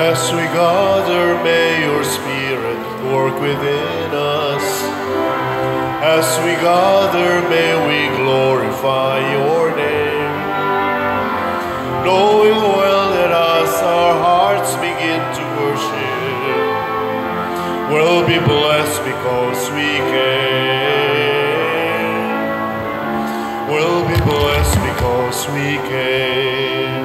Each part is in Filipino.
As we gather, may your Spirit work within us. As we gather, may we glorify your name. Knowing well that as our hearts begin to worship, we'll be blessed because we can. We'll be blessed because we can.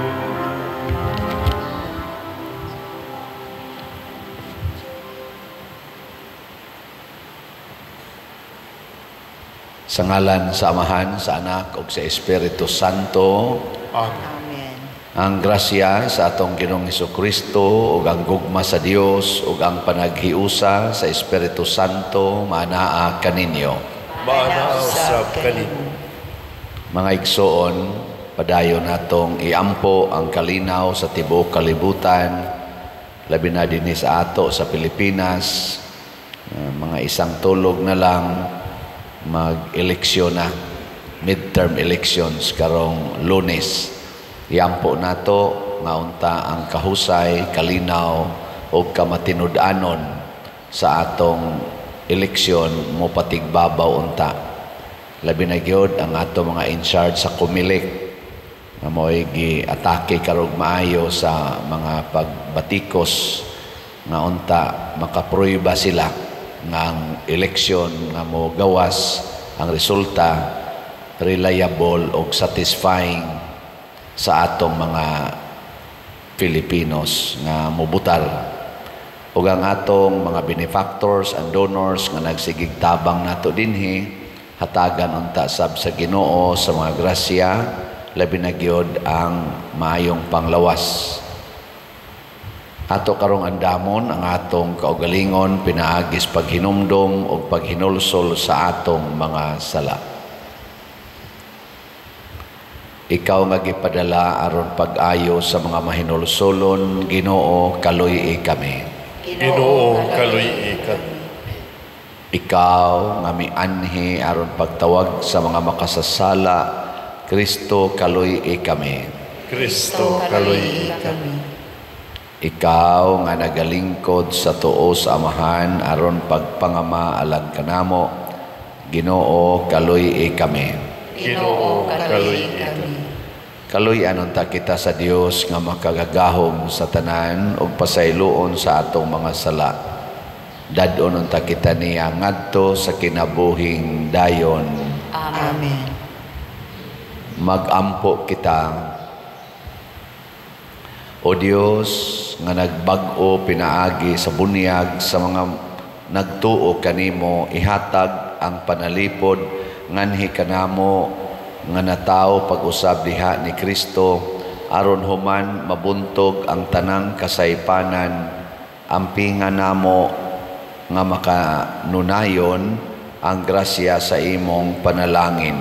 Sa ngalan sa Amahan, sa Anak, ug sa Espiritu Santo. Amen. Ang grasya sa atong Ginoong Hesukristo ug ang gugma sa Dios ug ang panaghiusa sa Espiritu Santo manaa kaninyo. Manaa usab kaninyo. Mga igsoon, padayon natong iampo ang kalinaw sa tibuok kalibutan, labi na dinhi sa ato sa Pilipinas. Mga isang tulog na lang mag-eleksyon na, midterm elections karong Lunes. Iampo nato nga unta ang kahusay, kalinaw o kamatinud-anon sa atong eleksyon mo patigbabaw unta. Labi na gyud ang ato mga in charge sa Kumilik nga mo'y gi-atake karong maayo sa mga pagbatikos nga unta makapruiba sila ng eleksyon nga mo gawas ang resulta reliable o satisfying sa atong mga Filipinos nga mobutar. Ug ang atong mga benefactors and donors nga nagsigig tabang nato dinhi, hatagan unta sab sa Ginoo sa mga grasya, labi na gyud ang maayong panglawas. Ato karong andamon ang atong kaugalingon pinaagis paghinumdom o paghinulsol sa atong mga sala. Ikaw nga gipadala aron pag-ayo sa mga mahinulsolon, Ginoo, kaluy kami. Ginoo, kaluy kami. Ikaw nga mianhi aron pagtawag sa mga makasasala, Kristo, kaluy kami. Kristo, kaluy kami. Ikaw nga nagalingkod sa tuo sa Amahan aron pagpangama alang kanamo, Ginoo, kaluy kami. Ginoo, kaluy kami. Kaluy anon ta kita sa Dios nga makagagahom sa tanan ug pasayloon sa atong mga sala. Dadon unta kita niya ngadto sa kinabuhing dayon. Amen. Magampo kita, O Dios, nga nagbag-o pinaagi sa bunyag sa mga nagtuo kanimo, ihatag ang panalipod nganhi kanamo nga natawo pag-usab diha ni Kristo aron human mabuntog ang tanang kasaypanan, ampingan namo nga makanunayon ang grasya sa imong panalangin.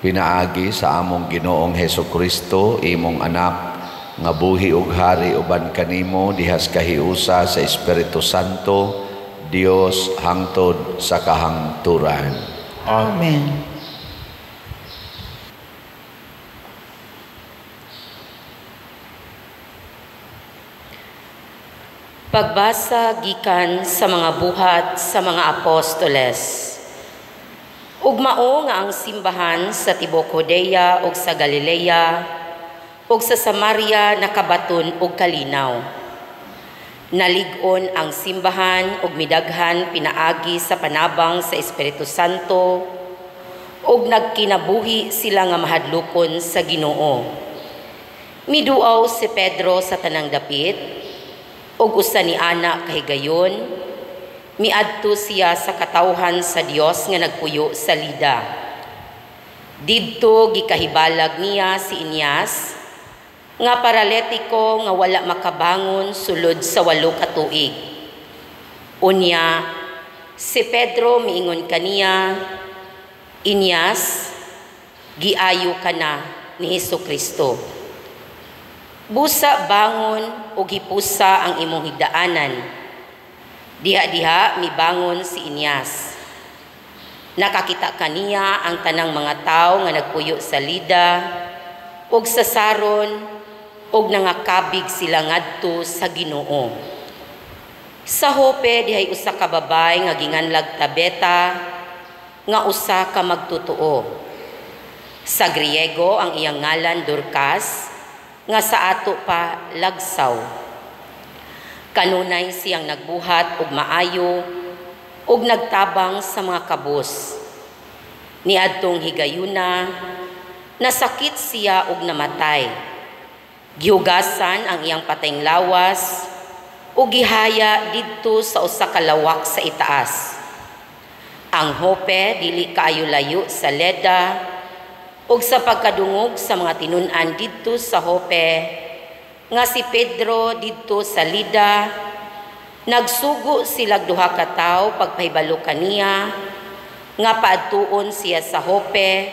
Pinaagi sa among Ginoong Hesukristo, imong anak, nga buhi ug hari uban kanimo dihas kahiusa sa Espiritu Santo, Dios hangtod sa kahangturan. Amen. Pagbasa gikan sa mga buhat sa mga apostoles. Ug mao nga ang simbahan sa tibuok Judea ug sa Galilea ug sa Samaria nakabaton og kalinaw. Nalig-on ang simbahan ug midaghan pinaagi sa panabang sa Espiritu Santo ug nagkinabuhi sila nga mahadlokon sa Ginoo. Miduaw si Pedro sa tanang dapit ug usa ni ana kahigayon, miadto siya sa katawhan sa Dios nga nagpuyo sa Lida. Didto gikahibalag niya si Inias nga paraletiko nga wala makabangon sulod sa 8 ka tuig. Unya, si Pedro miingon kaniya, Inias, giayo ka na ni Hesukristo. Busa bangon o gipusa ang imong higdaanan. Diha-diha mibangon si Inias. Nakakita kaniya ang tanang mga tao nga nagpuyo sa Lida ug sa Saron og nangakabig sila ngadto sa Ginoo. Sa Joppe dihay usa ka babay nga ginganlag Tabeta nga usa ka magtutuo. Sa Griego ang iyang ngalan Dorcas nga sa ato pa Lagsaw. Kanunay siyang nagbuhat og maayo ug nagtabang sa mga kabus. Niadtong higayuna, nasakit siya ug namatay. Gihugasan ang iyang patayng lawas ug gihaya didto sa usa ka lawak sa itaas. Ang Joppe dili kaayo layo sa Leda ug sa pagkadungog sa mga tinun-an didto sa Joppe nga si Pedro didto sa Lida, nagsugo sila duha ka tawo pagpahibalo kaniya nga paadtuon siya sa Joppe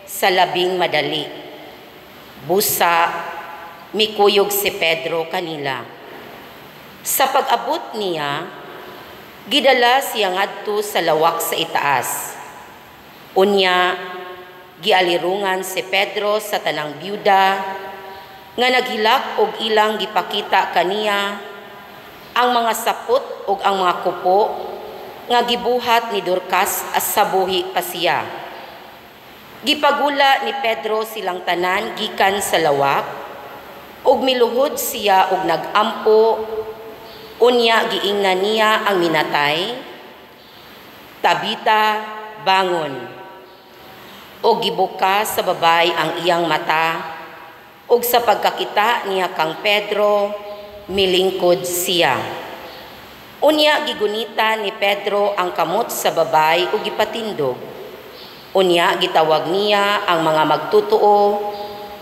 sa labing madali. Busa mikuyog si Pedro kanila. Sa pag-abot niya, gidala siya ngadto sa lawak sa itaas. Unya, gialirungan si Pedro sa tanang byuda nga naghilak og ilang gipakita kaniya ang mga sapot ug ang mga kupo nga gibuhat ni Dorcas as sa buhi pa siya. Gipagula ni Pedro silang tanan gikan sa lawak ug miluhod siya ug nagampo. Unya giingnan niya ang minatay, Tabita, bangon. O gibuka sa babay ang iyang mata, ug sa pagkakita niya kang Pedro, milingkod siya. Unya gigunita ni Pedro ang kamot sa babay ug gipatindog. Unya gitawag niya ang mga magtutuo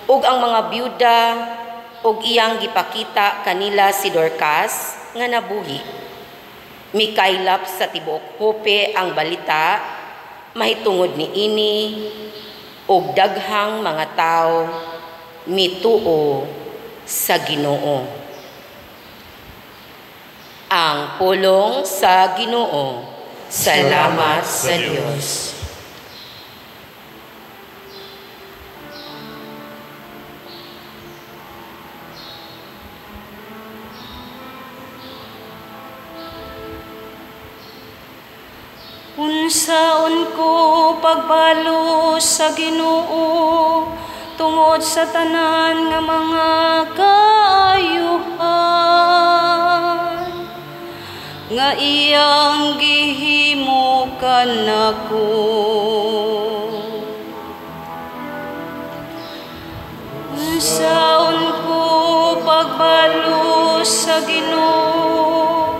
ug ang mga byuda ug iyang gipakita kanila si Dorcas nga nabuhi. Mikaylap sa tibuok Joppe ang balita mahitungod ni ini ug daghang mga tawo mituo sa Ginoo. Ang pulong sa Ginoo. Salamat sa Dios. Unsaon ko pagbalo sa Ginoo tungod sa tanan nga mga kaayuhan nga iyang gihimo kanako. Unsaon ko pagbalo sa Ginoo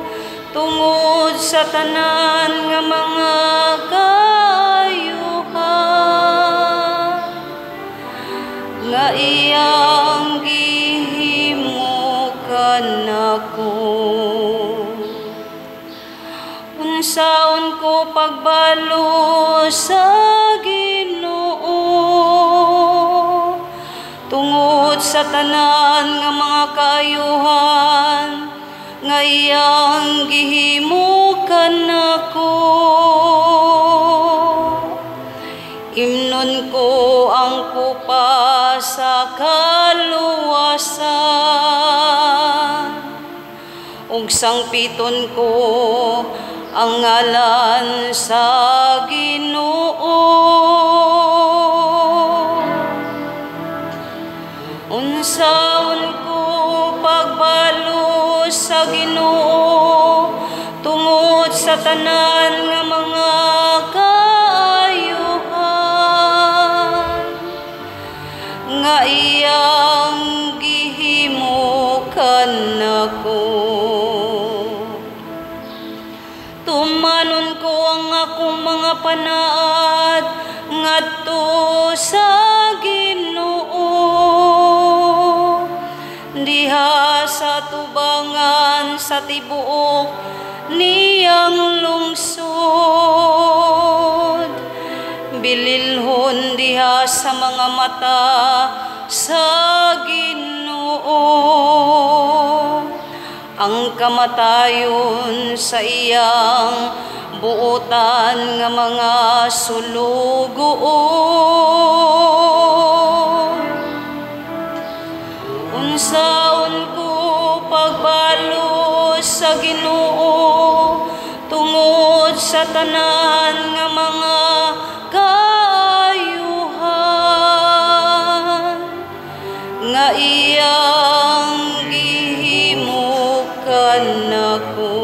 tungod sa tanan nga mga kaayuhan nga iyang gihimo kanako. Unsaon ko pagbalo sa Ginoo tungod sa tanan nga mga kaayuhan nga iyang gihimo kanako. Imnon ko ang kupa sa kaluwasan ug sangpiton ko ang ngalan sa Ginoo. Unsaon ko pagbalo sa Ginoo tungod sa tanan nga mga kaayuhan nga iyang gihimo kanako. Tumanon ko ang akong mga panaad ngadto sa Ginoo diha sa tubangan sa tibuok niyang lungsod. Bililhon diha sa mga mata sa Ginoo ang kamatayon sa iyang buotan nga mga sulugoon. Unsaon ko pagbalo sa Ginoo tungod sa tanan nga mga kaayuhan nga iyang gihimukan nako.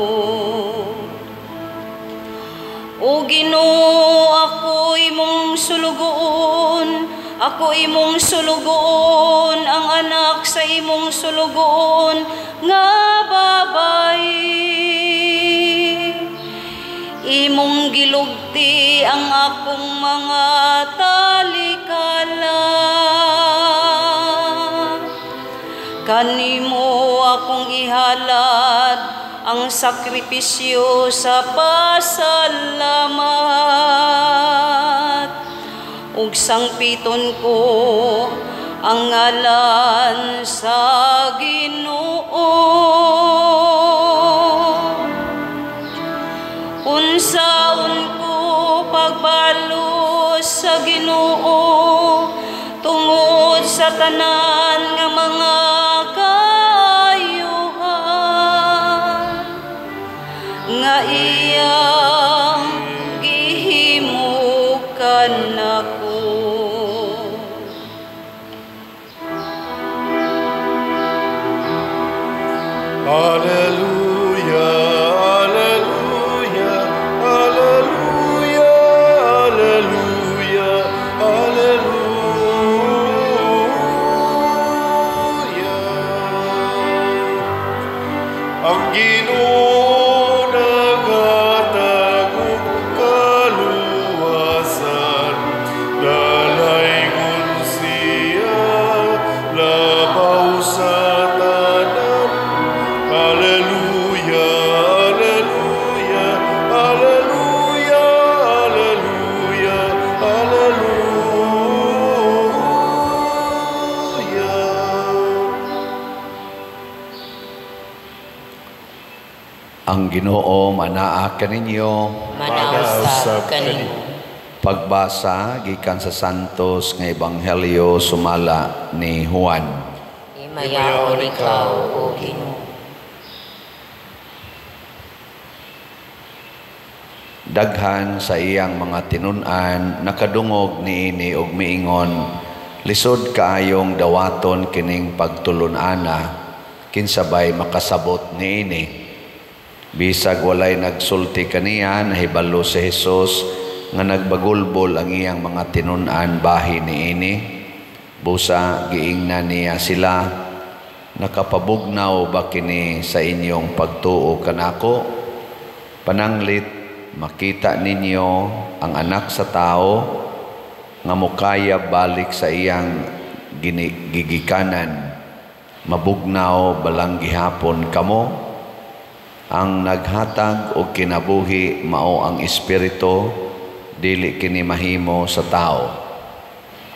O Ginoo, ako imong sulugoon, ako imong sulugoon, ang anak sa imong sulugoon nga babayi. Imong gilugti ang akong mga talikala, kanimo akong ihalad ang sakripisyo sa pasalamat. Ug sangpiton ko ang ngalan sa Ginoo. Unsaon ko pagbalo sa Ginoo tungod sa tanan nga mga nga iyang gihimukan nako. Alleluia, alleluia, alleluia, alleluia, alleluia. Ang Ginoo Ang Ginoo manaa kaninyo. Manausab kanimo. Pagbasa gikan sa Santos nga Ebanghelyo sumala ni Juan. Himayaon ikaw, O Ginoo. Daghan sa iyang mga tinun-an nakadungog niini og miingon, lisod kaayong dawaton kining pagtulun-ana kinsabay makasabot niini. Bisag walay nagsulti kaniya, nahibalo si Jesus nga nagbagulbol ang iyang mga tinun-an bahin niini. Busa giingnan niya sila, nakapabugnaw ba kini sa inyong pagtuo kanako? Pananglit makita ninyo ang anak sa tao nga mukaya balik sa iyang gigikanan. Mabugnaw balang gihapon kamo? Ang naghatag o kinabuhi mao ang Espiritu, dili kini mahimo sa tao.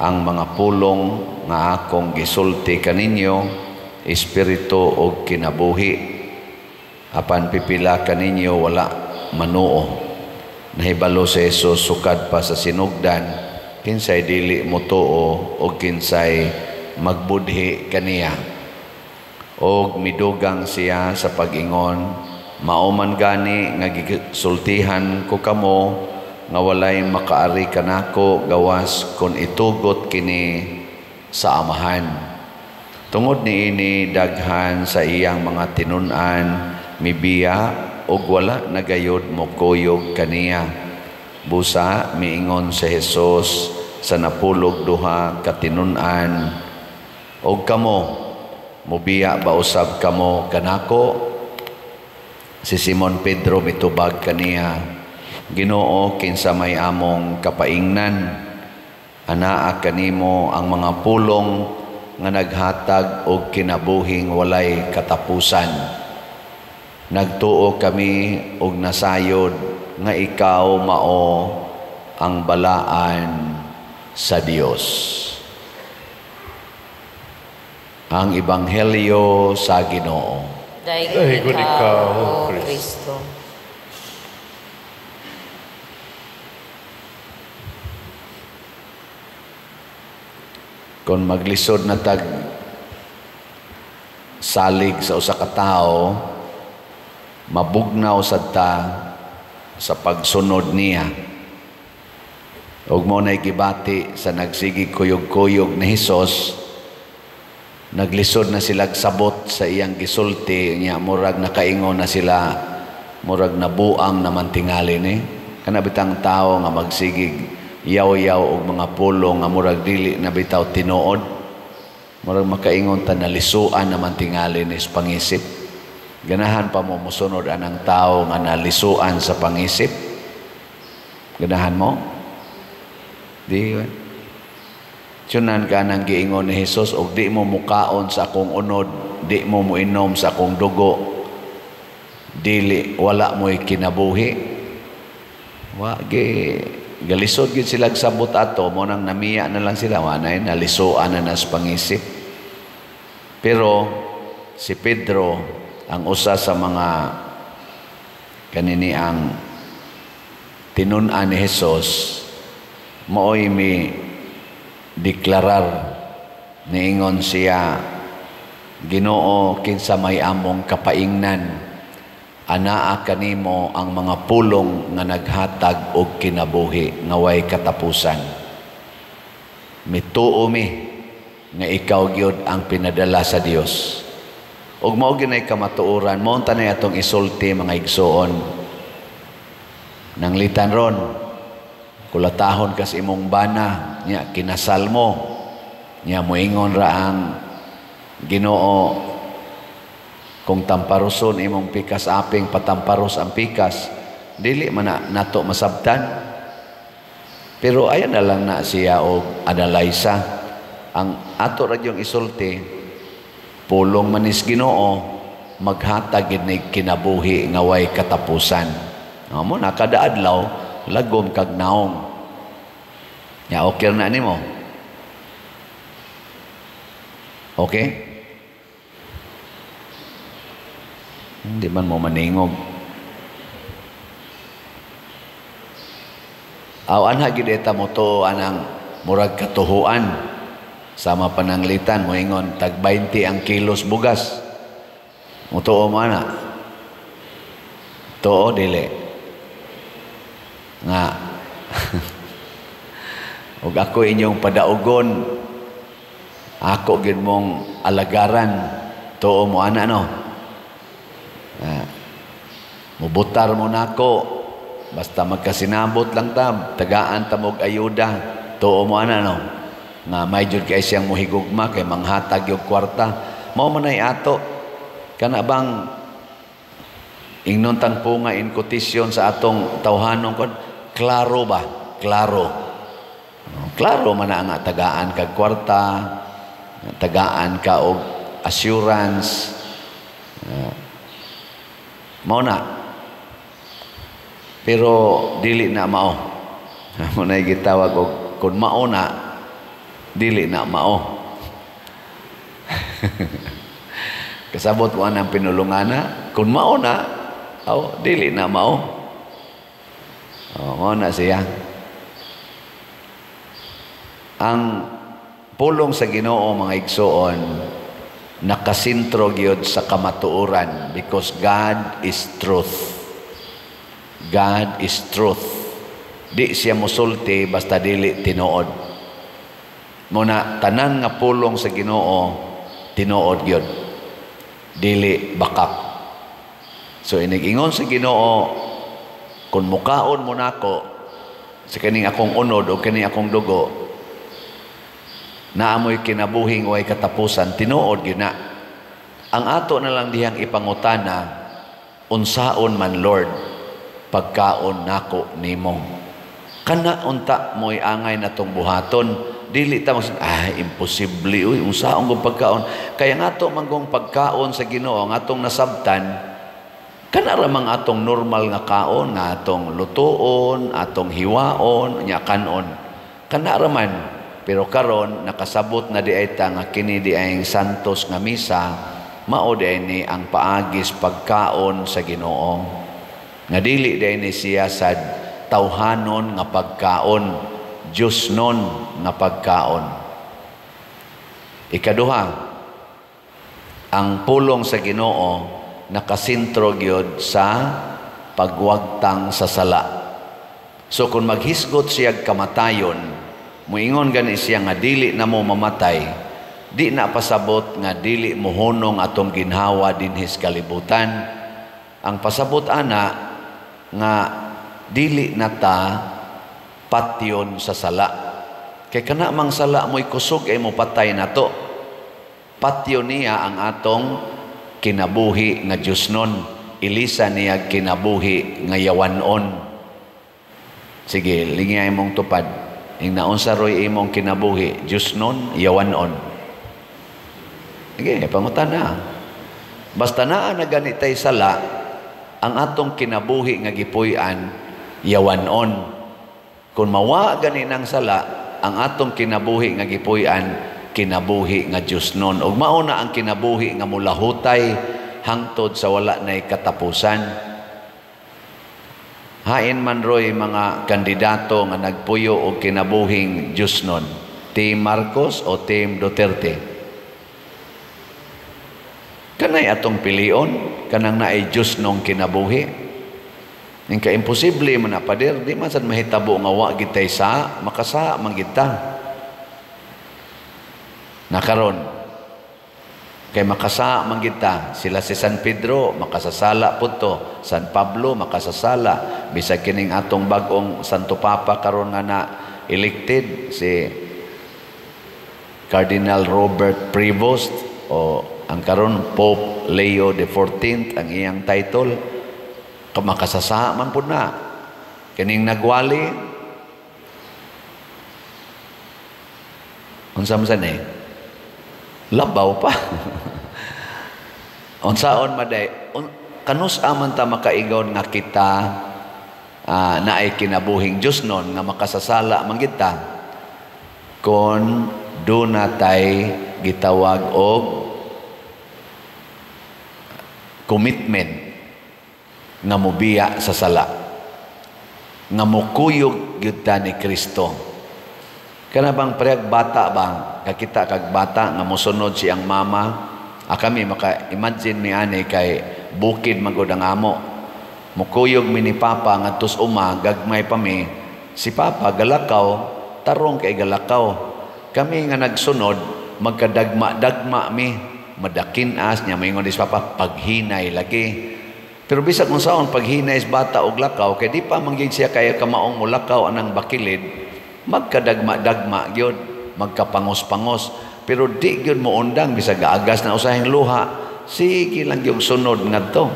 Ang mga pulong nga akong gisulti kaninyo, Espiritu o kinabuhi. Apan pipila kaninyo wala manuo. Nahibalo si Jesus sukad pa sa sinugdan, kinsay dili mutuo o kinsay magbudhi kaniya. Og midugang siya sa pag-ingon, mauman gani nga gisultihan ko kamo nga walay makaari kanako gawas kon itugot kini sa amahan. Tungod niini daghan sa iyang mga tinun-an mibiya og wala nagayod mo kuyog kaniya. Busa miingon si Jesus sa napulog duha ka tinun-an, og kamo mubiya ba usab kamo kanako? Si Simon Pedro mitubag kaniya, Ginoo, kinsa may among kapaingnan, anaa kanimo ang mga pulong nga naghatag og kinabuhing walay katapusan. Nagtuo kami og nasayod nga ikaw mao ang balaan sa Dios. Ang Ebanghelyo sa Ginoo. Dayon ikaw, O Kristo. Kristo. Kung maglisod na tag salig sa usa ka tawo, mabugnaw sad ta sa pagsunod niya. Ug mo na'y gibati sa nagsigi kuyog-kuyog ni Hesus, naglisod na sila sabot sa iyang gisulti niya, murag nakaingon na sila, murag nabuang naman tingali ni. Kanabitang tao nga magsigig yaw-yaw og mga pulong nga murag dili na bitaw tinuod, murag makaingon ta nalisuan naman tingali ni sa pangisip. Ganahan pa mo musunod anang tao nga nalisuan sa pangisip? Ganahan mo? Di ba? Sunan ka nang giingon ni Hesus, og di mo mukaon sa akong unod, di mo muinom sa akong dugo, dili wala mo'y kinabuhi. Galisod gid sila sabot ato, mo nang namiya na lang sila, wanay nalisuan na nas pangisip. Pero si Pedro, ang usa sa mga kanini ang tinun-an ni Hesus, mao'y mi deklarar, niingon siya, Ginoo, kinsa may among kapaingnan, anaa kanimo ang mga pulong nga naghatag og kinabuhi nga way katapusan. Mituo mi nga ikaw gyud ang pinadala sa Dios. Ug mao ginay kamatuoran, mo tanay atong isulti mga igsoon. Nanglitan ron, kulatahon kas imong bana, nya kinasal mo, nya moingon ra ang Ginoo, kung tamparuson imong pikas aping patamparos ang pikas, dili man nato masabtan. Pero ayan na lang na siya og analysa. Ang ato ra yung isulti, pulong manis Ginoo, maghatag gid ni kinabuhi nga way katapusan. Amo na kada adlaw lagom kag naong. Ya okay na nimo. Okay? Hindi man mo maningog. Awan hagid eta mo to anang murag katuhuan. Sama pananglitan mo ingon tag 20 ang kilos bugas. Mutuo mo ana. Tuo dili. Nga. Ug ako inyong padaugon. Ako gid mong alagaran. Tuo mo ana no. Mubutar mo nako, basta magkasinabot lang ta, tagaan ta mog ayuda, tuo mo ana no, nga may jud kay siyang muhigugma kay manghatag yung kwarta, mao man ay ato, kana bang ingnon tang po nga inkutisyon sa atong tawhanon kon, klaro ba? Klaro. Klaro man na nga tagaan kag kwarta, tagaan ka og assurance, mao na. Pero dili na mao. Mo na gitawag og kun mao na, dili na mao. Kasabot mo ang pinulungana, kun mao na, dili na mao. Mao na siya. Ang pulong sa Ginoo mga igsoon, nakasintro gyud sa kamatuoran because God is truth. God is truth. Di siya musulti basta dili tinuod. Muna tanan nga pulong sa Ginoo tinuod gyud. Dili bakak. So inig-ingon sa Ginoo, kung mukaon mo nako sa kaning akong unod o kaning akong dugo, naamoy kinabuhing way katapusan, tinuod gyud na. Ang ato na lang dihang ipangutana, unsaon man Lord pagkaon nako nimo. Kana unta mo'y angay natong buhaton, dili ta imposible uy, unsaon gong pagkaon. Kaya nga to manggong pagkaon sa Ginoo nga atong nasabtan, kana ra mang atong normal nga kaon, nga atong lutuon, atong hiwaon, nya kanon. Kana ra man. Pero karon nakasabot na di ay ta nga kini di ay santos nga misa, mao di ni ang paagis pagkaon sa Ginoo. Nga dili di ni siya sad tawhanon nga pagkaon, Diyos non nga pagkaon. Ikaduha, ang pulong sa Ginoo nakasintro gyud sa pagwagtang sa sala. So kung maghisgot siya kamatayon, muingon gani siya nga dili na mo mamatay, di na pasabot nga dili mo hunong atong ginhawa dinhis kalibutan. Ang pasabot ana nga dili na ta patyon sa sala. Kay kana mang sala mo'y kusog ay mo patay na to. Patyo niya ang atong kinabuhi nga Diyos nun. Ilisa niya kinabuhi nga yawanon. Sige, lingay mong tupad. Ing naunsa roy imong kinabuhi, Diyos nun, yawanon. Sige, pangutan na. Basta naa na ganitay sala, ang atong kinabuhi nga gipuy-an, yawanon. Kung mawa gani ng sala, ang atong kinabuhi nga gipuy-an, kinabuhi nga Diyos nun. Ug mauna ang kinabuhi nga mulahutay hangtod sa wala na'y katapusan. Hain man roy mga kandidato nga nagpuyo og kinabuhing Diyos nun. Team Marcos o Team Duterte? Kanay atong pilion, kanang naay Diyos nung kinabuhi. Yung ka-imposible man na pader, di man sad mahitabo nga wa gitay sa, makasa man kita. Nakaron, kay makasa man kita, sila si San Pedro, makasasala po to, San Pablo, makasasala, bisag kining atong bagong Santo Papa karon nga na elected, si Cardinal Robert Prevost, o ang karon Pope Leo XIV, ang iyang title, makasasa man po na. Kining nagwali, unsa-unsan labaw pa. Unsaon maday, kanus aman ta makaigaw nga kita na ay kinabuhing Diyos nun nga makasasala man kita kon do natay gitawag og commitment nga mobiya sa sala, nga mukuyog gyud ta ni Kristo. Kana bang preg bata bang kakita kag bata nga mosunod siyang mama, kami maka-imagine mi ani kay bukid magud ang amo. Mukuyog mi ni Papa ngadtos uma, gagmay pa mi. Si Papa galakaw, tarong kay galakaw. Kami nga nagsunod, magkadagma-dagma mi. Madakin-as niya, maingon dis Papa, paghinay lagi. Pero bisag kung saon paghinay is bata og lakaw, kay di pa manggig siya kay kamaong mulakaw anang bakilid, magkadagma-dagma gyud, magkapangos-pangos. Pero di gyud mo undang bisag gaagas na usahing luha. Sige lang yung sunod ngadto.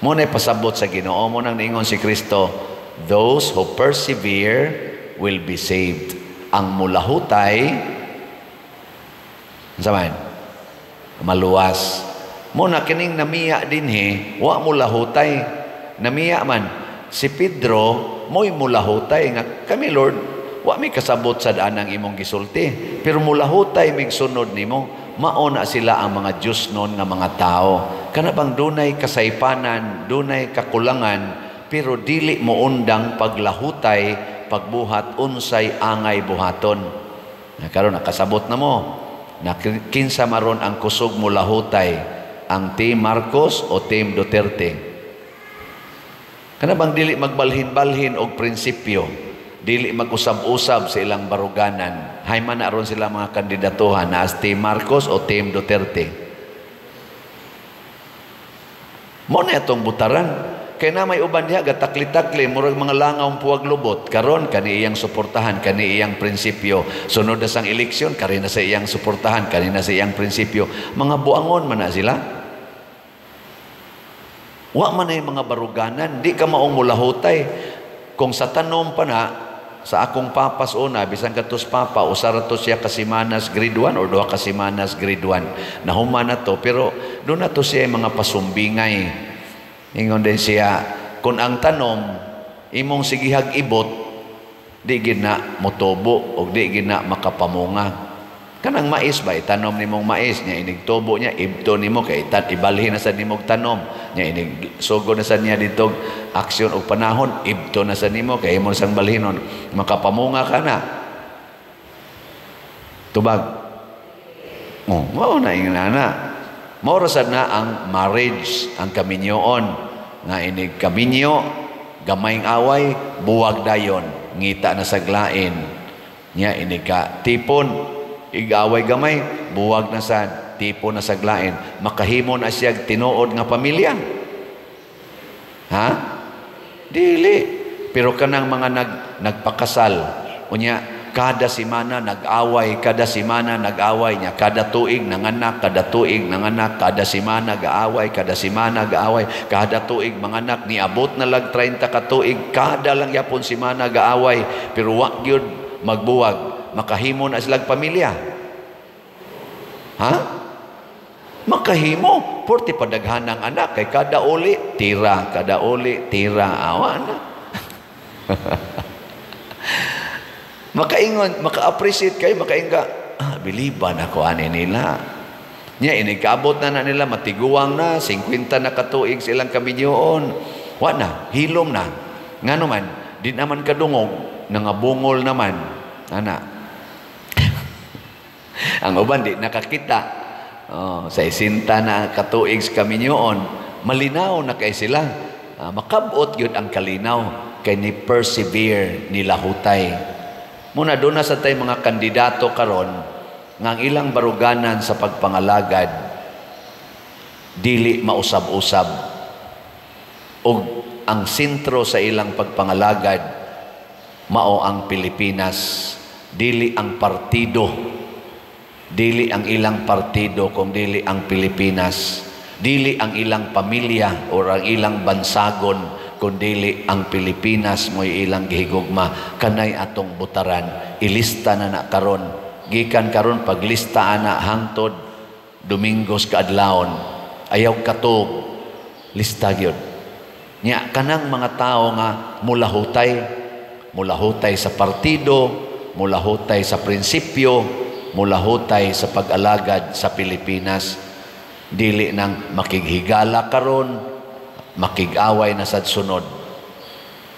Mo na pasabot sa Ginoo, mo nang niingon si Kristo, those who persevere will be saved. Ang mulahutay, saman, maluwas. Mo na kining namiya dinhi, wa mulahutay. Namiya man, si Pedro, mo'y mulahutay nga kami Lord, wa may kasabot sa daan ang imong gisulti. Pero mulahutay mig sunod nimo. Mauna sila ang mga Diyos noon nga mga tao. Kana bang dunay kasaypanan, dunay kakulangan, pero dili mo undang paglahutay, pagbuhat unsay angay buhaton. Karon nakasabot na mo. Kinsa maron ang kusog mo lahutay, ang Team Marcos o Team Duterte? Kana bang dili magbalhin-balhin og prinsipyo, dili mag-usab-usab sa ilang baruganan? Hay man aron sila mga kandidatuhan na as Team Marcos o Team Duterte. Mo na itong butaran. Kaya na may uban diha gatakli-takli, murag mga langaw puwag lubot. Karon kani iyang suportahan, kani iyang prinsipyo. Sunod na sang eleksyon, kani na sa iyang suportahan, kani na sa iyang prinsipyo. Mga buangon man na sila. Wa man ay mga baruganan, di ka maong mulahutay. Kung sa tanom pa na, sa akong papas una, bisang katos papa, usara to siya kasimanas grade 1 or 2 kasimanas grade 1. Nahuman na to, pero doon na to siya mga pasumbingay. Ingon din siya, kung ang tanom, imong sigihag ibot, di gina motobo, o di gina makapamunga. Kanang mais ba, itanom nimong mais, niya inigtobo niya, ibto nimo, kay ibalhin na sa nimong tanom, niya inigsugo na sa niya dito, aksyon o panahon, ibto na sa nimo, kay imong sang balhinon, makapamunga ka na. Tubag. Oh, wow na ingana na. Maurasad na ang marriage, ang kaminyoon. Nga inig kaminyo, gamayng away, buwag dayon, ngita na saglain. Nya inig ka tipon, igaway gamay, buwag na sad, tipon na saglain. Makahimo na siya tinuod nga pamilya. Ha? Dili. Pero kanang mga nagpakasal, unya, kada simana nag-away, niya, kada tuig nanganak, kada simana gaaway, kada tuig manganak, niabot na lag 30 ka tuig, kada lang yapon simana gaaway, pero wa gyud magbuwag, makahimo na silang pamilya. Ha? Makahimo, porti padaghan ng anak, kay kada uli, tira, awa na. Makaingon, maka-appreciate kayo, makainga, biliban ako ani nila. Nya, inikabot na nila, matiguang na, 50 na katuig silang kaminyoon. Wa na, hilom na. Nga naman, di naman kadungog, nangabungol naman. Ana. Ang uban, di nakakita. Sa 50 na katuig sa kaminyoon, malinaw na kay sila. Makabot yun ang kalinaw, kay ni persevere, nilahutay. Muna doon na sa tayo mga kandidato karon ngang ilang baruganan sa pagpangalagad dili mausab-usab ug ang sentro sa ilang pagpangalagad mao ang Pilipinas, dili ang partido, dili ang ilang partido kung dili ang Pilipinas, dili ang ilang pamilya o ang ilang bansagon kundili ang Pilipinas mo'y ilang gihigugma. Kanay atong butaran, ilista na karon, gikan karon paglista na hangtod Domingos kaadlawon, ayaw katog lista gyud. Nya kanang mga tao nga mulahutay sa partido, mulahutay sa prinsipyo, mulahutay sa pag-alagad sa Pilipinas, dili nang makighigala karon, makig-away na sad sunod.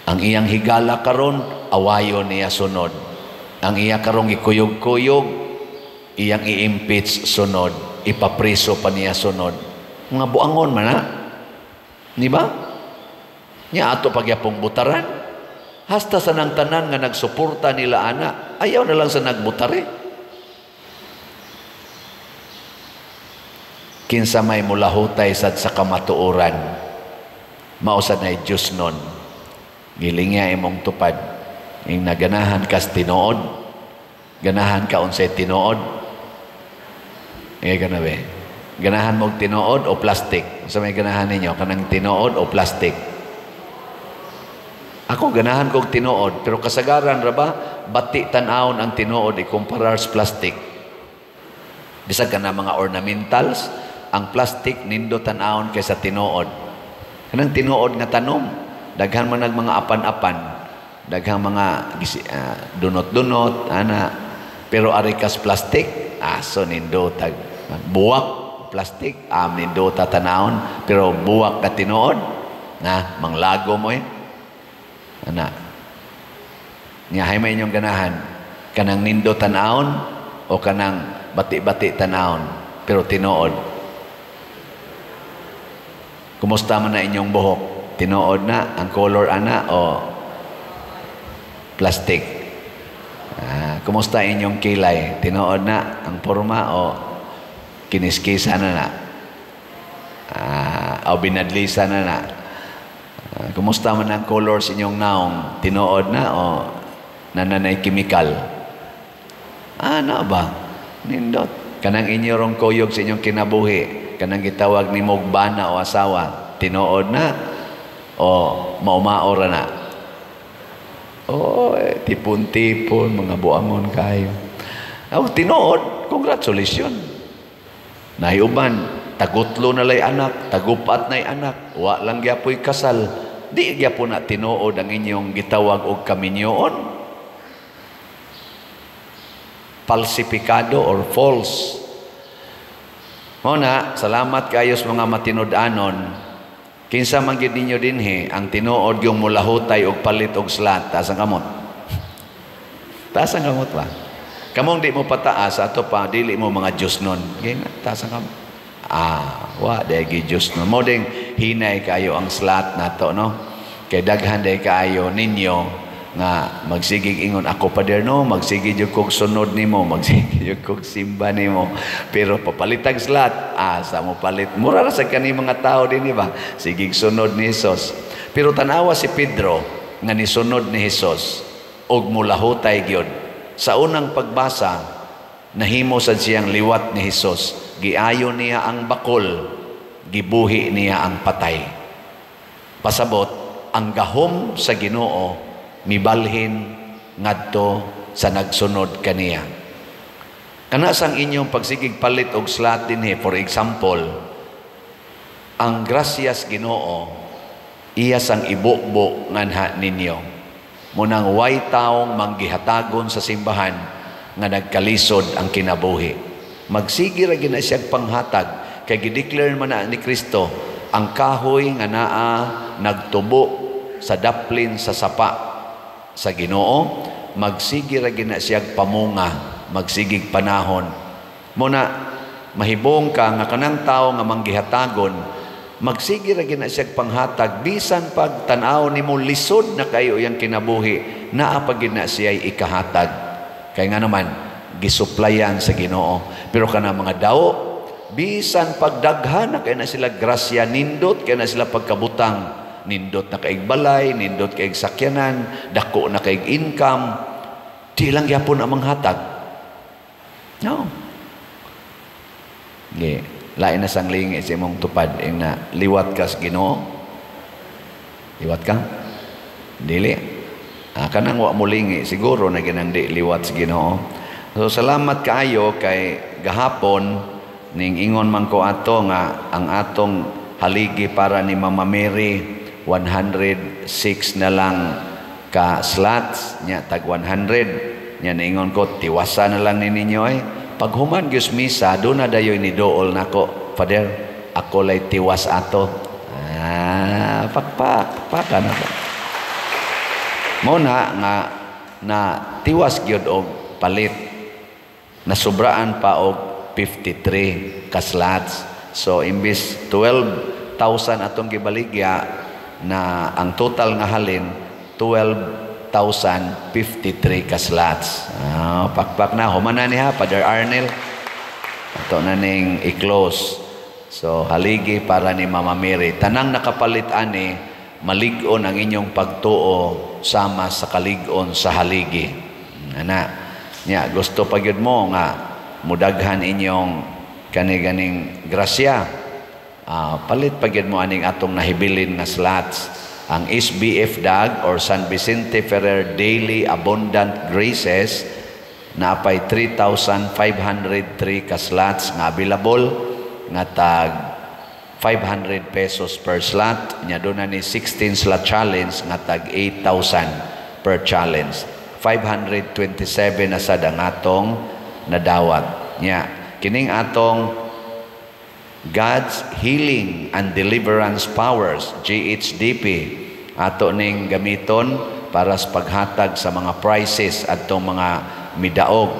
Ang iyang higala karon, awayon niya sunod. Ang iya karong ikuyog-kuyog, iyang i-impeach sunod, ipapriso pa niya sunod. Mga buangon man na. Di ba? Nya ato pagyapong butaran. Hasta sa nang tanan nga nagsuporta nila ana, ayaw na lang sa nagbutari. Kinsa may mulahutay sad sa kamatuoran, mausad na Diyos nun. Gilingya imong tupad. Yung naganahan kas tinuod. Ganahan ka unsay tinuod. Nga be. Ganahan mong tinuod o plastic? Sa may ganahan ninyo, kanang tinuod o plastic? Ako ganahan kong tinuod. Pero kasagaran ra ba, bati tanawon ang tinuod ikumparar sa plastic. Bisag ka na mga ornamentals, ang plastic nindo tanawon kaysa tinuod. Kanang tinuod nga tanom, daghan man nag mga apan-apan, daghang mga dunot-dunot, ana. Pero arikas plastic, aso nindo tag buwak plastic, nindo tatanawon, pero buwak ka tinuod, na manglago mo ana. Nya hay may inyong ganahan, kanang nindo tanawon o kanang bati-bati tanawon, pero tinuod. Kumusta man na inyong buhok? Tinuod na? Ang color ana o plastic? Kumusta inyong kilay? Tinuod na? Ang forma o kiniskisa na? O binadlisa na? Kumusta man ang color sa inyong naong? Tinuod na o nananay chemical? Ano ba? Nindot. Kanang inyong kuyog sa inyong kinabuhi, kanang gitawag ni mogbana o asawa, tinuod na o maumaora na? Tipon-tipon, mga buangon kayo. Tinuod, congratulations. Nahiuban, tagutlo na lay anak, tagupat na'y anak, wa lang gyapoy kasal. Di gyapon na tinuod ang inyong gitawag og kaminyoon. Falsifikado or false. Muna, salamat kayo sa mga matinud-anon. Kinsa man gyud ninyo dinhi ang tinuod yung mulahutay og palit og slat, taas ang kamot. Taas ang kamot ba? Kamong di mo pataas, ato pa dili mo mga Diyos nun. Taas ang kamot. Wa dahil Diyos no. Modeng hinay kayo ang slot na to, no? Kay daghan dahil kayo ninyo nga magsigig ingon ako pa der no, magsigig yung kong sunod nimo, magsigig yung kong simba nimo, pero papalitag slot, sa mo palit mura ra sa kani mga tao din, ba? Sigig sunod ni Jesus. Pero tanawa si Pedro nga nisunod ni Jesus og mulahutay gyud. Sa unang pagbasa nahimo sad siyang liwat ni Jesus, giayo niya ang bakol, gibuhi niya ang patay. Pasabot ang gahom sa Ginoo mibalhin ngadto sa nagsunod kaniya. Kana sang inyong pagsigig palit og slot dinhi, for example, ang grasyas Ginoo iya sang ibukbo nganha ninyo. Munang way taong manggihatagon sa simbahan nga nagkalisod ang kinabuhi. Magsigi ra gina siya panghatag kay gideclare man na ni Kristo ang kahoy nga naa nagtubo sa daplin sa sapa sa Ginoo, magsigi ra gina siyag pamunga, magsigig panahon. Muna mahibong ka nga kanang tawo nga manggihatagon, magsigi ra gina siyag panghatag bisan pag tan-aw nimo lisod na kayo yang kinabuhi, naa pa gina siya'y ikahatag. Kay nga naman gisuplayan sa Ginoo. Pero kana mga dawo, bisan pagdaghan na kay na sila grasya, nindot kay na sila pagkabutang, nindot na kaig balay, nindot kaig sakyanan, dako na kaig income, di lang yapon ang manghatag. No. Lain na sang lingi sa imong tupad na liwat ka sa Ginoo. Liwat ka? Dili. Kanang wa mo lingi, siguro na ginang di liwat sa Ginoo. So salamat kaayo kay gahapon ning ingon man ko ato nga ang atong haligi para ni Mama Mary 106 na lang ka slots nya, tag 100 nya. Naingon ko tiwasa na lang ninyo pag human gyud misa do na dayoy ni dool nako, Father, ako lay tiwas ato. Pakpak na ko mo na tiwas gyud og palit, nasubraan pa og 53 ka slots. So imbis 12,000 atong gibaligya, na ang total nga halin 12,053 ka slots. Pakpak na human na niya Father Arnel, ato na ning i-close. So haligi para ni Mama Mary, tanang nakapalit ani malig-on ang inyong pagtuo sama sa kalig-on sa haligi. Ana nya gusto pa gyud mo nga mudaghan inyong kani-ganing grasya, palit pa gyud mo aning atong nahibilin nga slots. Ang SBF DAG or San Vicente Ferrer Daily Abundant Graces naapay 3,503 ka slots nga available, nga tag 500 pesos per slot. Nya doon na ni 16 slot challenge nga tag 8,000 per challenge. 527 na sad ang atong nadawat. Nya kining atong God's Healing and Deliverance Powers, GHDP, ato ning gamiton para sa paghatag sa mga prizes atong mga midaog,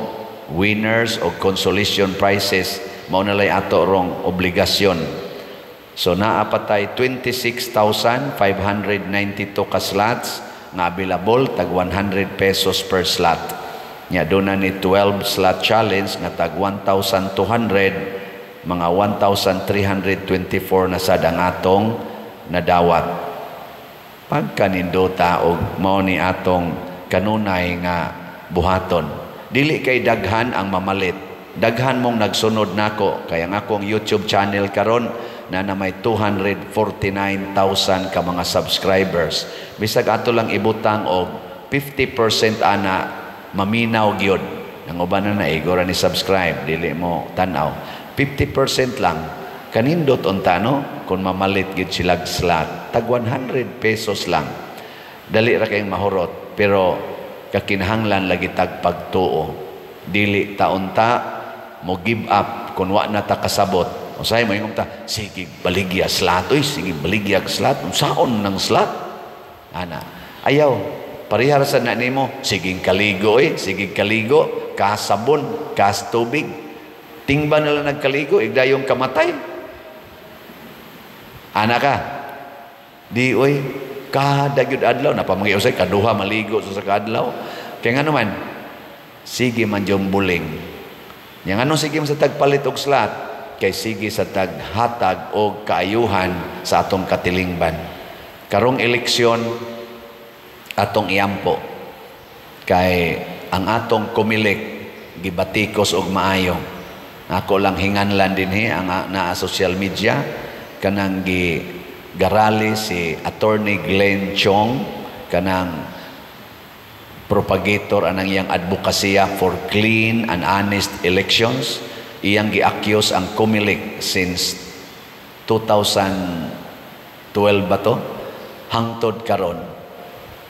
winners o consolation prizes, mao na lay ato rong obligasyon. So naapatay 26,592 ka slots nga available, tag 100 pesos per slot. Nya doon na ni 12 slot challenge nga tag 1,200, mga 1,324 na sad ang atong nadawat. Pagkanindota og mao ni atong kanunay nga buhaton. Dili kay daghan ang mamalit. Daghan mong nagsunod nako, kaya ang akong YouTube channel karon na may 249,000 ka mga subscribers. Bisag ato lang ibutang og 50% ana maminaw gyud. Ang uban na igora ni subscribe, dili mo tan-aw. 50% lang kanindot unta, no? Kung mamalit gid sila slot, tag 100 pesos lang. Dali ra kayong mahurot, pero kakinahanglan lagi tag pagtuo. Dili ta unta mo give up kung wa na ta kasabot. Usahay mo yung ta, sige baligya slot, sige baligya slot, unsaon ng slot? Ana, ayaw, parihara sa na nimo, sige kaligo sige kaligo, kasabon, kas tubig. Tingba na lang nagkaligo, igdayong kamatay. Ana ka. Di oy kada gyud adlaw na pamangay usay kaduha maligo sa kadlaw. Kaya nga naman sige man jong buling. Yang ano sige sa tagpalit og slat kay sige sa taghatag og kaayuhan sa atong katilingban. Karong eleksyon atong iampo kay ang atong kumilik gibatikos og maayo. Ako lang hinganlan dinhi ang naa social media kanang garali si Attorney Glenn Chong, kanang propagator anang iyang advokasya for clean and honest elections. Iyang gi-accuse ang Comelec since 2012 ba to? Hangtod karon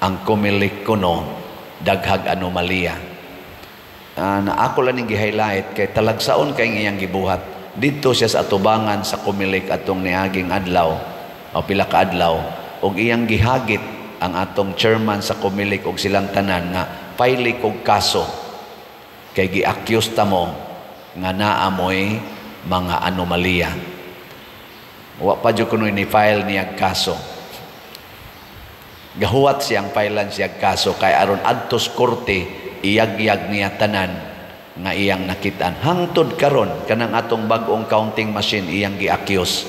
ang Comelec kuno daghag anomalya. Na ako lang ning gi-highlight kay talagsaon kay iyang gibuhat. Dito siya sa atubangan sa Comelec atong niaging adlaw o pila ka adlaw og iyang gihagit ang atong chairman sa Comelec og silang tanan nga pile kog kaso kay gi-accuse ta mo nga naa moy mga anomalya. Wa pa jud kuno ni file niya kaso. Gahuwat siyang filean siya kaso kay aron adtos korte iyag-iyag niya tanan nga iyang nakitaan. Hangtod karon kanang atong bag-ong counting machine iyang gi-accuse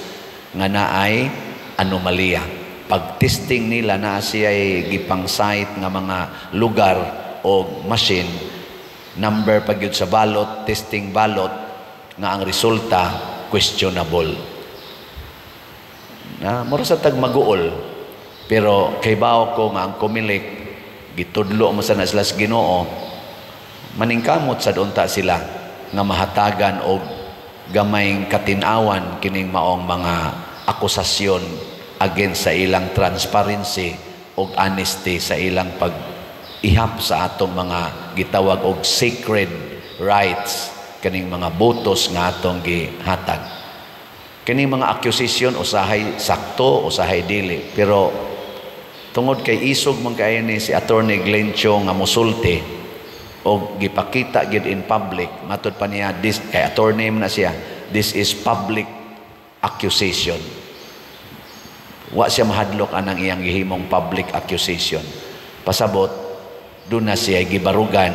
nga naay anomalya. Pag-testing nila na siya'y gipang-site nga mga lugar o machine, number pagyud sa balot, testing balot, nga ang resulta, questionable. Mura sa tagmaguol, pero kay bao ko nga ang Comelec, gitudlo mo sa naslas Ginoo, maningkamot sa doonta sila nga mahatagan o gamayng katinawan kining maong mga akusasyon against sa ilang transparency o honesty sa ilang pag-ihap sa atong mga gitawag og sacred rights kaning mga botos nga atong gihatag. Kining mga accusation usahay sakto usahay dili, pero tungod kay isog man kay ni si Attorney Glenn Chong nga mosulti o gipakita gid in public, matud pa niya this kay attorney na siya, this is public accusation. Wa siya mahadlok anang iyang gihimong public accusation. Pasabot, doon na siya gibarugan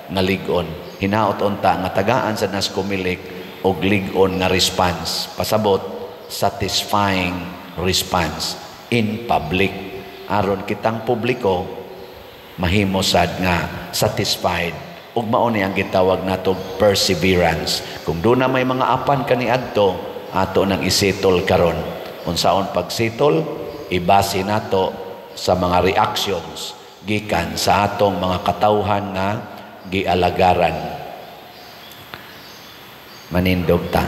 nga ligon. Hinaot unta nga tagaan sa nas Comelec og ligon nga response. Pasabot, satisfying response in public. Aron kitang publiko, mahimo sad nga satisfied. Ug mao ni ang gitawag natog perseverance. Kung doon na may mga apan kaniadto, ato nang isettle karon. Unsaon pagsitol, ibase nato sa mga reactions gikan sa atong mga katawhan nga gialagaran. Manindog ta.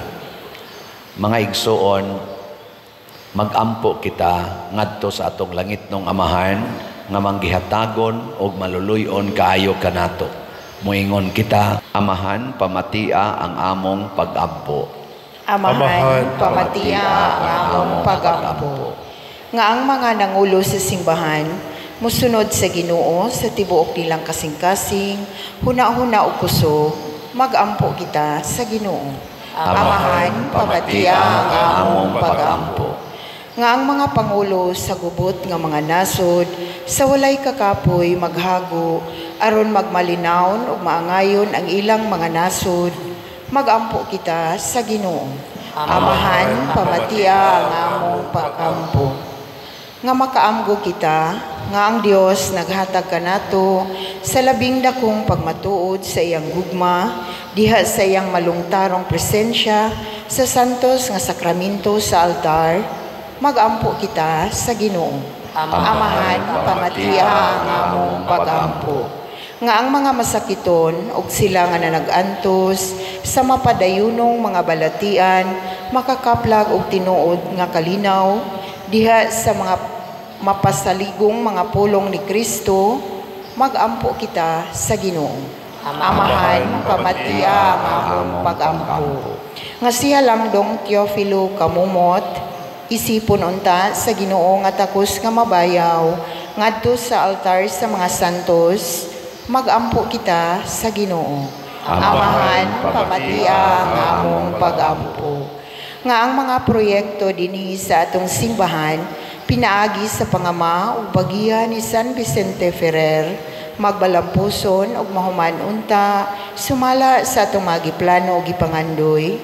Mga igsuon, magampo kita ngadto sa atong langitnong Amahan nga manggihatagon og maluluyon kaayo kanato. Muingon kita, Amahan, pamatia ang among pag-ampo. Amahan, pamatia ang among pag-ampo. Nga ang mga nangulo sa simbahan, musunod sa Ginoo sa tibuok nilang kasing-kasing, huna-huna o kusog, mag-ampo kita sa Ginoo. Amahan, pamatia ang among pag-ampo. Nga ang mga pangulo sa gubot nga mga nasod, sa walay kakapoy maghago, aron magmalinaon o maangayon ang ilang mga nasod, mag-ampo kita sa Ginoo. Amahan, pamatia ang among pag-ampo. Nga makaamgo kita, nga ang Dios naghatag kanato sa labing dakong pagmatuod sa iyang gugma, diha sa iyang malungtarong presensya sa santos nga sakramento sa altar, mag-ampo kita sa Ginoo. Amahan, pamatia ang among pag-ampo. Nga ang mga masakiton og sila nga nanag-antos sa mapadayunong mga balatian makakaplag og tinuod nga kalinaw diha sa mga mapasaligong mga pulong ni Kristo, mag-ampo kita sa Ginoo. Amahan, pamatia ang among pag-ampo. Nga siya Langdong Teofilo kamumot, isipon unta sa Ginoo nga takos nga mabayaw ngadto sa altar sa mga santos, mag-ampo kita sa Ginoo. Amahan, pamatia ang among pag-ampo. nga ang mga proyekto dinhi sa atong simbahan pinaagi sa pangama ug bagiya ni San Vicente Ferrer magbalampuson ug mahuman unta sumala sa atong mga giplano ug gipangandoy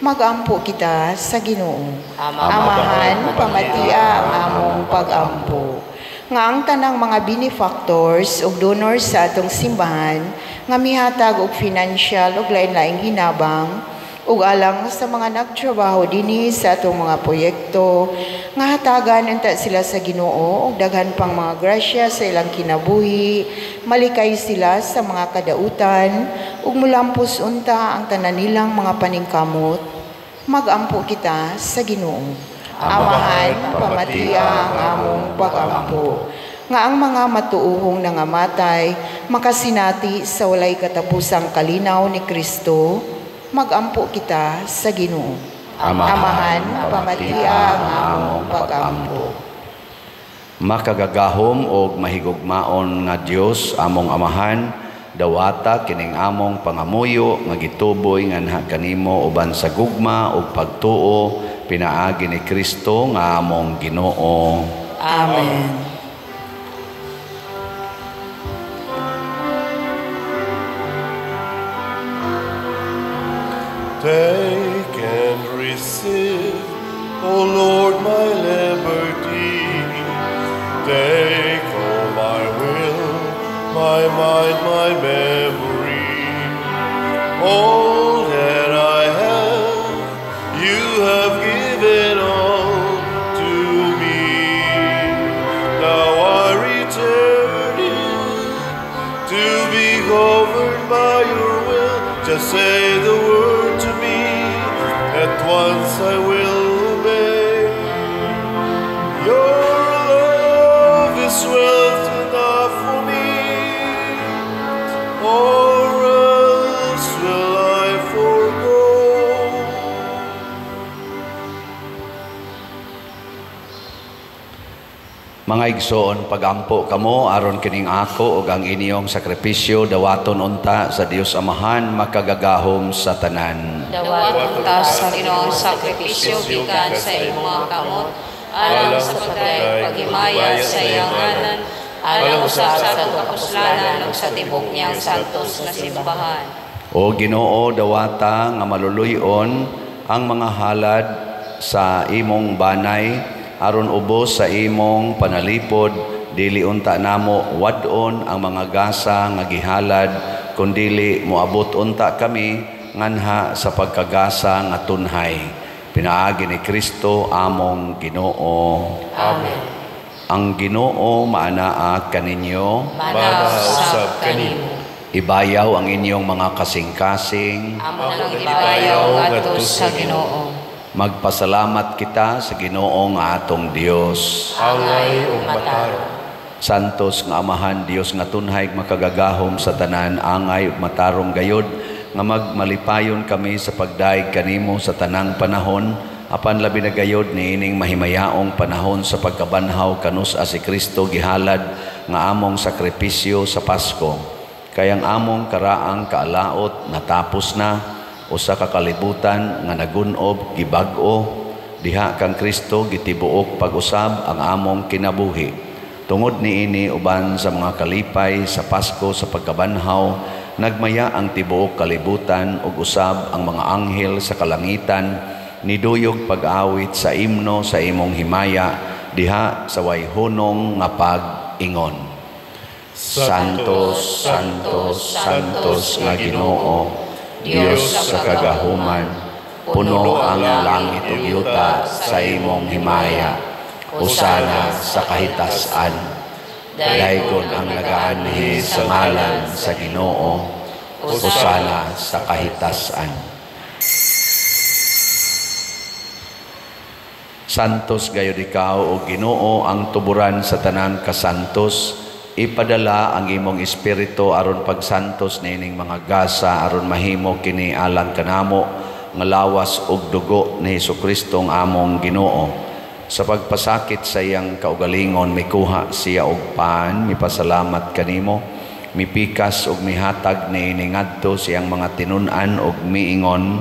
magampo kita sa Ginoo. Amahan pamatia ang among pagampo. Nga ang tanang mga benefactors ug donors sa atong simbahan nga mihatag og financial ug lain-laing hinabang ug alang sa mga nagtrabaho dinhi sa atong mga proyekto nga hatagan unta sila sa Ginoo ug daghan pang mga grasya sa ilang kinabuhi, malikay sila sa mga kadautan ug mulampos unta ang tanan nilang mga paningkamot, magampo kita sa Ginoo. Amahan pamatia ang among pagampo. Nga ang mga matuuhong nangamatay makasinati sa walay katapusang kalinaw ni Kristo, magampo kita sa Ginoo. Amahan pamatia ang among pagampo. Makagagahom og mahigugmaon nga Dios among Amahan, dawata kining among pangamuyo nga gituboy nganha kanimo uban sa gugma ug pagtuo pinaagi ni Kristo nga among Ginoo. Amen. Take and receive, O Lord, my liberty. Take all my will, my mind, my memory. All that I have, you have given all to me. Now I return it to be governed by your will. Just say the word to me, at once I will obey. Your love is wealth enough for me, or else will I forgo. Mga igsoon, pagampo kamo aron kining ako ug ang inyong sakripisyo dawaton unta sa Dios Amahan makagagahom sa tanan. Dawaton ta sa Ginoong sakripisyo gikan sa imong mga kamot, alang sa paghimaya sa iyang ngalan, alang usab sa kapuslanan ug sa tibok niyang santos nga simbahan. O Ginoo, dawata nga maluluyon ang mga halad sa imong banay aron ubos sa imong panalipod, dili unta namo wadon ang mga gasa nga gihalad, kundili moabot unta kami nganha sa pagkagasa nga tunhay. Pinaagi ni Kristo among Ginoo. Amen. Ang Ginoo maanaa kaninyo, Manasab kanimo. ibayaw ang inyong mga kasing-kasing, Amo nang ibayaw ngadto sa Ginoo. magpasalamat kita sa Ginoo nga atong Dios. Angay o mataro. Santos nga Amahan, Dios nga tunhay makagagahom sa tanan, angay ug matarong gayod nga magmalipayon kami sa pagdaig kanimo sa tanang panahon, apan labi na gayod niining mahimayaong panahon sa pagkabanhaw kanus-a si Kristo gihalad nga among sakripisyo sa Pasko. Kayang among karaang kaalaot natapos na, usa ka kalibutan nga nagunob gibag-o, diha kang Kristo gitibuok pag-usab ang among kinabuhi. Tungod niini uban sa mga kalipay sa Pasko sa pagkabanhaw, nagmaya ang tibuok kalibutan ug usab ang mga anghel sa kalangitan niduyog pag-awit sa imno sa imong himaya diha sa wayhunong nga pag-ingon. Santos, Santos, Santos nga Ginoo, Dios sa kagahuman, puno ang langit ug yuta sa imong himaya, usana sa kahitasan. Daygon ang nagaanhi sa ngalan sa Ginoo, usana sa kahitasan. Santos gayud ikaw o Ginoo ang tuburan sa tanan kasantos, ipadala ang imong espiritu aron pagsantos niining mga gasa aron mahimo kini alang kanamo nga lawas ug dugo ni Hesukristo ang among Ginoo. Sa pagpasakit sa iyang kaugalingon mikuha siya og paan, mipasalamat kanimo, mipikas ug mihatag niini ngadto siyang mga tinun-an ug miingon,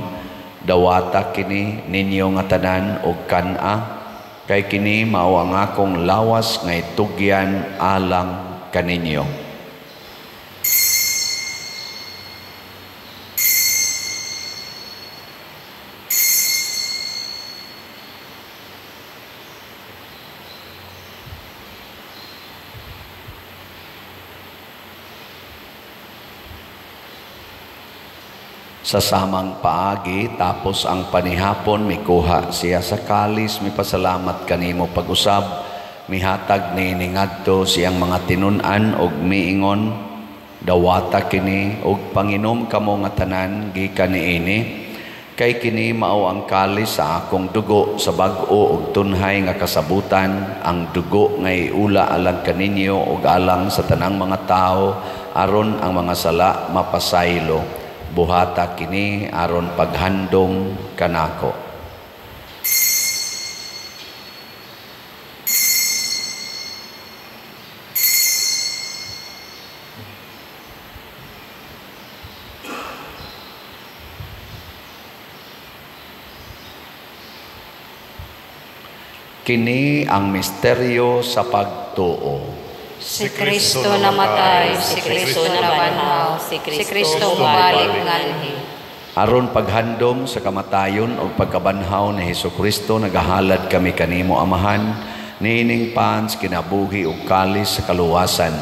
Dawata kini ninyo nga tanan og kan-a, kay kini mao ang akong lawas nga itugyan alang kaninyo. Sa samang paagi, tapos ang panihapon, mikuha siya sa kalis, mipasalamat kanimo pag-usab, mihatag ni ningadto siyang mga tinunan og miingon, dawata kini og panginom kamo nga tanan gikan niini, kay kini mao ang kalis sa akong dugo sa bag-o og tunhay nga kasabutan, ang dugo nga iula alang kaninyo og alang sa tanang mga tao aron ang mga sala mapasaylo. Buhata kini aron paghandom kanako. Kini ang misteryo sa pagtuo. Si Kristo namatay, si Kristo nabanhaw, si Kristo balik nganhi. Aron paghandom sa kamatayon o pagkabanhaw ni Hesukristo, nagahalad kami kanimo Amahan, niining pans kinabuhi o kalis sa kaluwasan.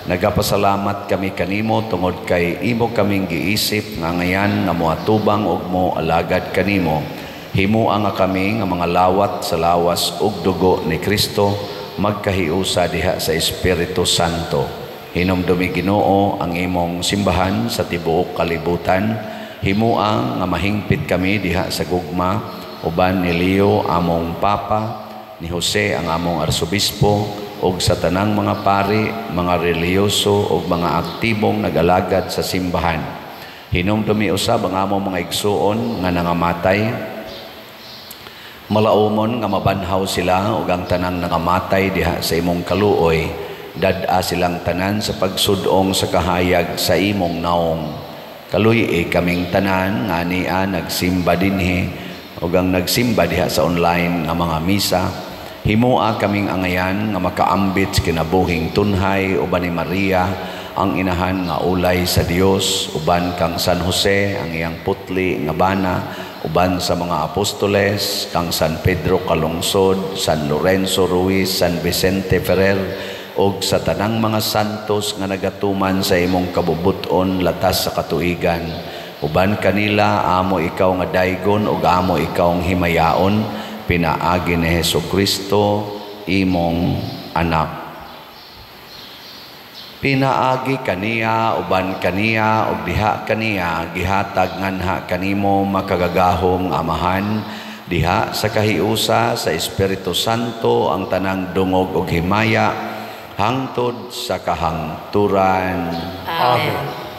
Nagapasalamat kami kanimo tungod kay imo kaming giisip nga ngayan nga moatubang og mo alagad kanimo. Himuang nga kami nga mga lawat sa lawas ug dugo ni Kristo, magkahiusa diha sa Espiritu Santo. Hinumdumi Ginoo ang imong simbahan sa tibuok kalibutan. Himuang nga mahingpit kami diha sa gugma, uban ni Leo among Papa, ni Jose ang among Arsobispo, ug sa tanang mga pari, mga reliyoso ug mga aktibong nag-alagad sa simbahan. Hinumdumi usab ang among mga igsuon nga nangamatay. Malaumon nga mabanhaw sila ug ang tanang nangamatay diha sa imong kaluoy, dad-a silang tanan sa pagsudong sa kahayag sa imong naong. Kaluy kaming tanan nga niya nagsimba dinhi ug ang nagsimba diha sa online nga mga misa. Himua kaming angayan nga makaambit sa kinabuhing tunhay uban ni Maria, ang inahan nga ulay sa Dios, uban kang San Jose ang iyang putli nga bana, uban sa mga apostoles, kang San Pedro Calungsod, San Lorenzo Ruiz, San Vicente Ferrer, ug sa tanang mga santos nga nagatuman sa imong kabubuton latas sa katuigan. Uban kanila, amo ikaw nga daygon ug amo ikaw ang himayaon, pinaagi ni Hesukristo, imong anak. Pinaagi kaniya, uban kaniya, ug diha kaniya, gihatag nganha kanimo makagagahong Amahan, diha sa kahiusa sa Espiritu Santo ang tanang dungog ug himaya, hangtod sa kahangturan. Amen.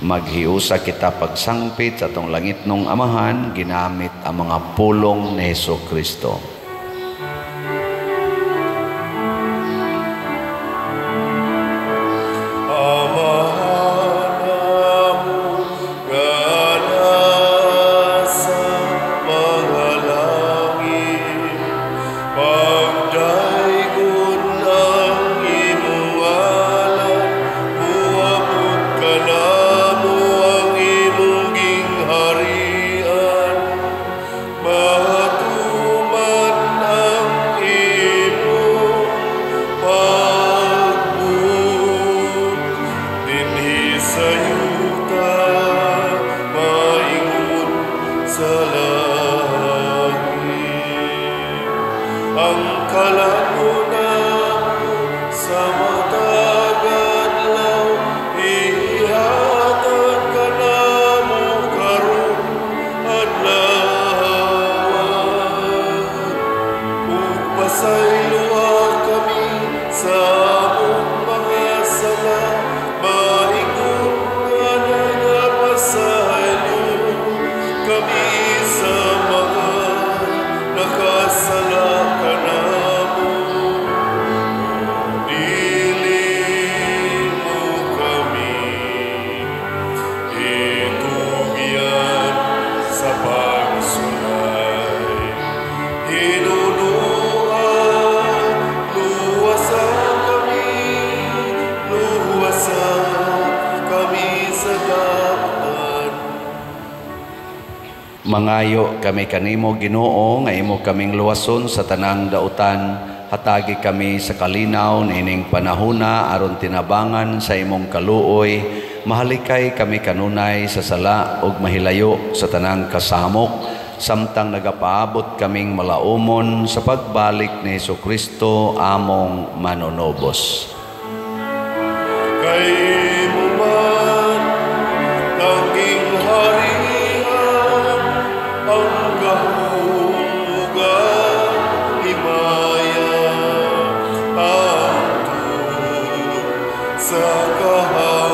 Maghiusa kita pagsangpit sa atong langitnong Amahan, ginamit ang mga pulong ni Hesukristo. Sa pag Mangayo kami kanimo Ginoo nga imo kaming luwason sa tanang dautan, hatagi kami sa kalinaw nining panahuna aron tinabangan sa imong kaluoy, mahalikay kami kanunay sa sala ug mahilayo sa tanang kasamok, samtang nagapaabot kaming malaumon sa pagbalik ni Jesucristo among manunobos. Kay mo man tanging harian ang kahugan himaya hangtod sa kahangturan.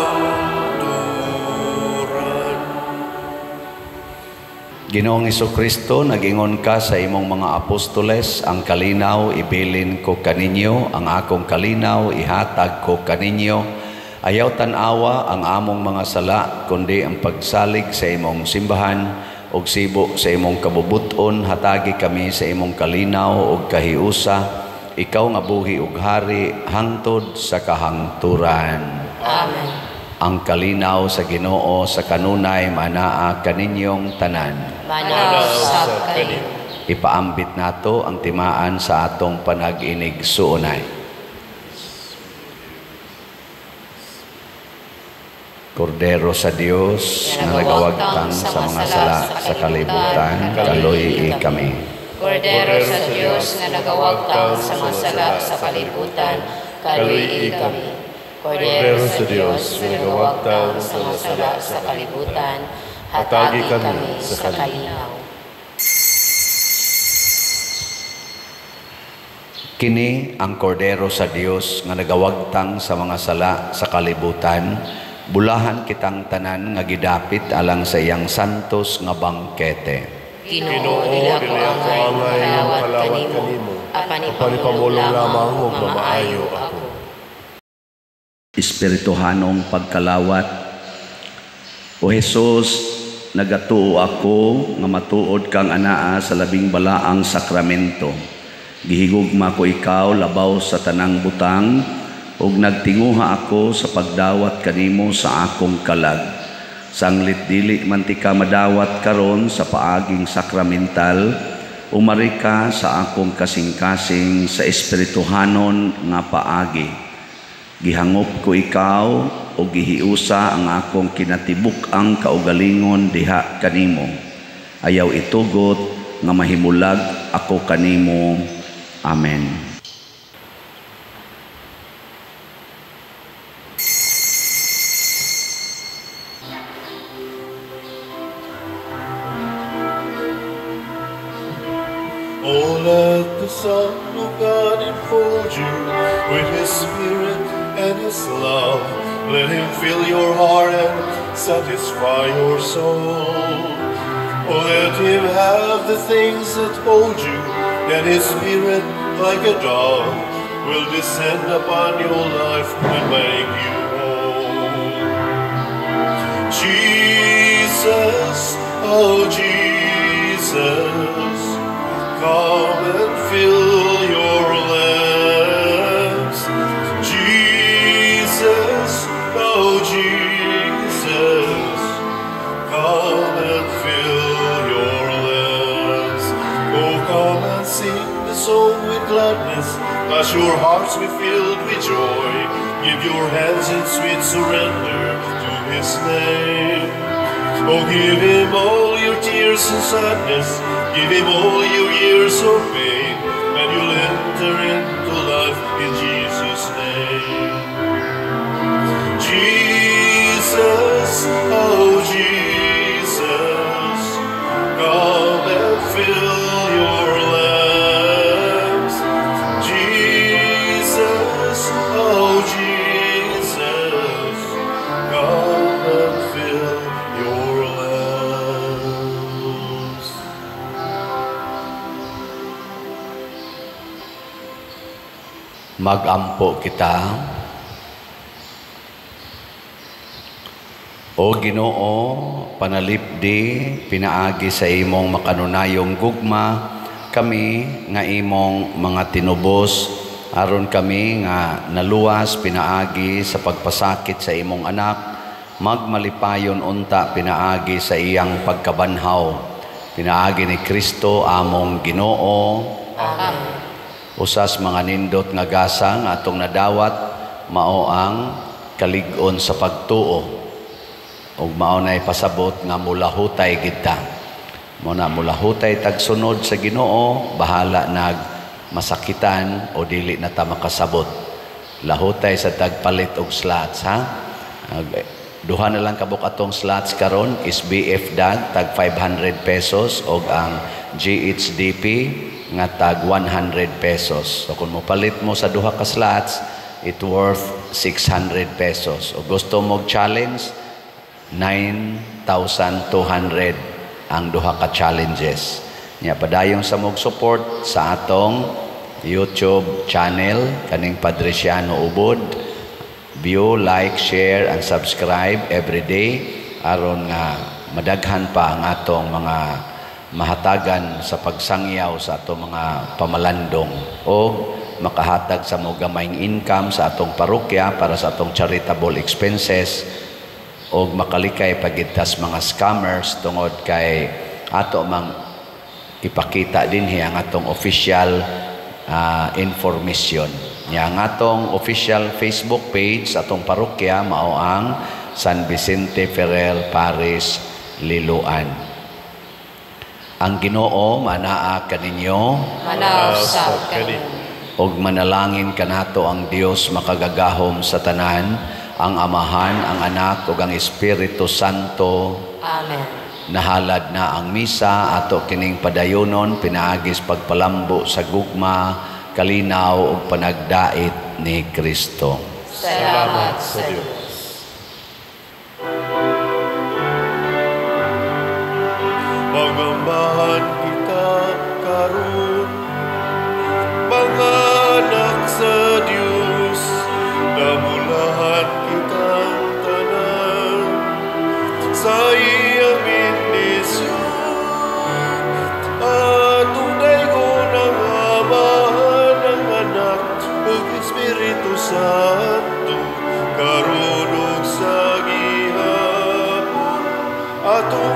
Ginoong Jesucristo, nagingon ka sa imong mga apostoles, ang kalinaw ibilin ko kaninyo, ang akong kalinaw ihatag ko kaninyo. Ayaw tanawa ang among mga sala, kundi ang pagsalig sa imong simbahan, og sibo sa imong kabubuton, hatagi kami sa imong kalinaw og kahiusa, ikaw nga buhi ug hari, hangtod sa kahangturan. Amen. Ang kalinaw sa Ginoo sa kanunay manaa kaninyong tanan. Manasab kayo. Ipaambit nato ang timaan sa atong panag-inig suunay. Kordero sa Dios na nagawagtang sa mga sala sa kalibutan, kaluy kami. Kordero sa Diyos nga nagawagtang sa mga sala sa kalibutan, kaluy kami. Kordero sa Diyos nga nagawagtang sa mga sala sa kalibutan, hatagi kami sa kalinaw. Kini ang kordero sa Dios nga nagawagtang sa mga sala sa kalibutan, bulahan kitang tanan nga gidapit alang sa iyang santos nga bangkete. Ginoo nila ko angay, kalawat kanimo, apanipamulong lamang ug mamaayo ako. Espirituhanong pagkalawat. O Jesus, nagatuo ako nga matuod kang anaa sa labing balaang sakramento. Gihigugma ko ikaw labaw sa tanang butang, ug nagtinguha ako sa pagdawat kanimo sa akong kalag. Sanglit dili man ti ka madawat karon sa paaging sakramental, umari ka sa akong kasing-kasing sa espirituhanon nga paagi. Gihangop ko ikaw o gihiusa ang akong kinatibuk ang kaugalingon diha kanimo. Ayaw itugot nga mahimulag ako kanimo. Amen. Oh, let the Son of God enfold you with His Spirit and His love. Let Him fill your heart and satisfy your soul. Oh, let Him have the things that hold you, then His Spirit, like a dove, will descend upon your life and make you whole. Jesus, oh Jesus, come and fill your lamps. Jesus, oh Jesus, come and fill your lamps. Oh, come and sing the song with gladness, as your hearts be filled with joy. Give your hands in sweet surrender to His name. Oh, give Him all your tears and sadness, give Him all your years of pain, and you'll enter into life in Jesus' name. Jesus, oh Jesus, come and fill your lamps. Jesus, oh Jesus, come and fill your lamps. Magampo kita. O Ginoo, panalipdi, pinaagi sa imong makanunayong gugma, kami nga imong mga tinubos, aron kami nga naluwas pinaagi sa pagpasakit sa imong anak, magmalipayon unta pinaagi sa iyang pagkabanhaw. pinaagi ni Kristo among Ginoo. Amen. Usas mga nindot nga gasang atong nadawat mao ang kalig-on sa pagtuo. Ug mao nay pasabot nga mulahutay kita. Muna mulahutay tagsunod sa Ginoo, bahala nag masakitan o dili na ta makasabot. Lahutay sa tagpalit og slots ha. Duha na lang kabuk atong slots karon is BF DAG tag 500 pesos og ang GHDP nga tag 100 pesos. So kung mo palit mo sa duha ka slots, it worth 600 pesos. O gusto mo challenge, 9,200 ang duha ka challenges. Nya padayong sa mog support sa atong YouTube channel kaning Padresiano Ubod. View, like, share, and subscribe every day aron nga madaghan pa ang atong mga mahatagan sa pagsangyaw sa atong mga pamalandong o makahatag sa mga gamayng income sa atong parokya para sa atong charitable expenses o makalikay pagittas mga scammers tungod kay ato mang ipakita din ang atong official information. Yang atong official Facebook page atong parokya mao ang San Vicente Ferrer Parish, Liloan. Ang Ginoo manaa kaninyo, Manausap kami. og manalangin kanato ang Dios makagagahom sa tanan, ang Amahan, ang Anak ug ang Espiritu Santo. Amen. Nahalad na ang misa ato kining padayonon pinaagis pagpalambo sa gugma, kalinaw ug panagdait ni Kristo. Salamat sa Diyos. Pagambahan kita karon, mga anak sa Diyos, namulahan kitang tanan sa iyang bendisyon. At tunay ko ng Amahan, ng Anak, ug Espiritu Santo, karon ug sa gihapon, atong